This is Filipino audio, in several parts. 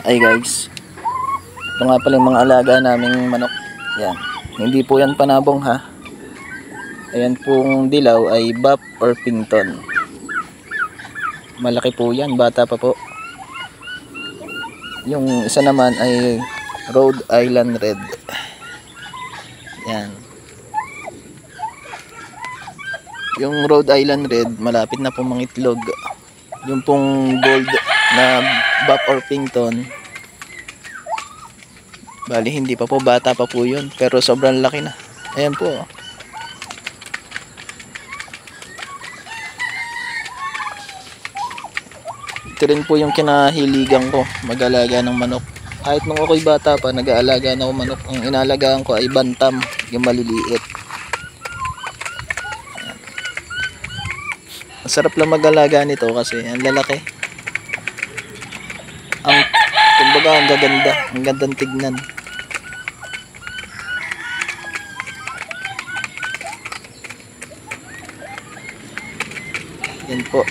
Ay guys, ito nga pala yung mga alaga naming manok. Yan, hindi po yan panabong ha. Ayan pong dilaw ay Buff Orpington. Malaki po yan, bata pa po. Yung isa naman ay Rhode Island Red. Yan. Yung Rhode Island Red malapit na po mangitlog. Yung pong gold na Buff Orpington, bali hindi pa po, bata pa po yun, pero sobrang laki na. Ayan po. Ito rin po yung kinahiligan ko, mag-alaga ng manok. Kahit nung ako'y bata pa, nag-aalaga na ako manok. Ang inalagaan ko ay bantam, yung maliliit. Masarap lang mag-alaga nito kasi ang lalaki. Kumbaga ang gaganda, ang gandang tignan. Yan po.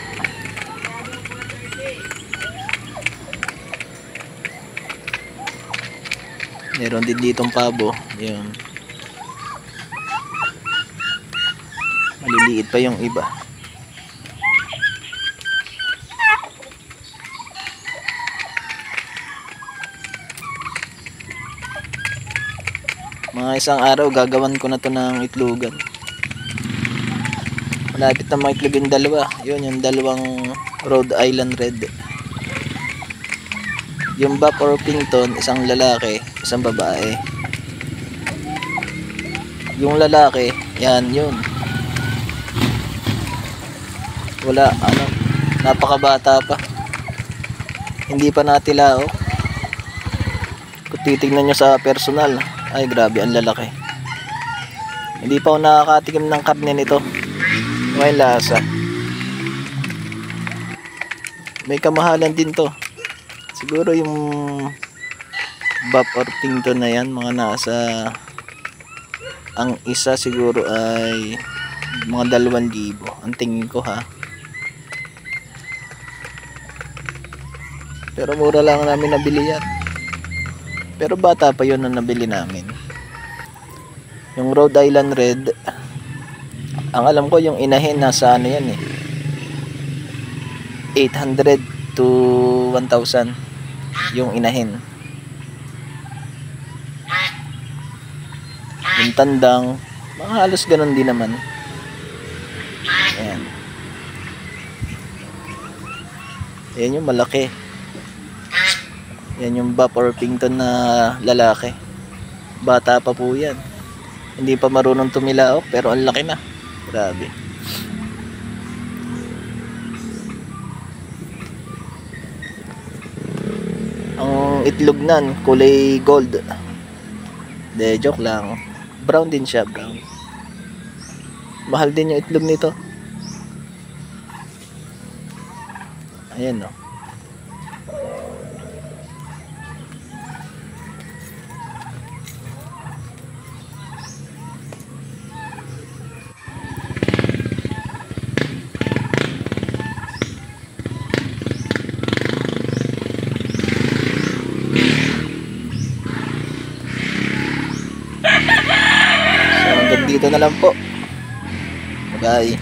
Meron din ditong pabo. Yun. Maliliit pa yung iba. Mga isang araw gagawan ko na to ng itlogan. Malapit na maitlog yung dalawa. Yun, yung dalawang Rhode Island Red. Yung Buff Orpington, isang lalaki, isang babae. Yung lalaki, yan, yun. Wala, napakabata pa. Hindi pa natilao. Kung titignan nyo sa personal, ay grabe, ang lalaki. Hindi pa ako nakakatikim ng karne nito. May lasa. May kamahalan din to. Siguro yung Buff Orpington na yan, mga nasa, ang isa siguro ay mga 2,000 ang tingin ko ha. Pero mura lang namin nabili yan. Pero bata pa yun na nabili namin. Yung Rhode Island Red, ang alam ko yung inahin nasa ano yan eh, 800 to 1,000 yung inahin. Yung tandang mga halos ganun din naman. Ayan. Ayan yung malaki. Yan yung Buff Orpington na lalaki. Bata pa po yan. Hindi pa marunong tumilaok pero ang laki na. Grabe. Ang itlog nan kulay gold. De, joke lang. Brown din siya, brown. Mahal din yung itlog nito. Ayan no. Dito na lang po. Bye.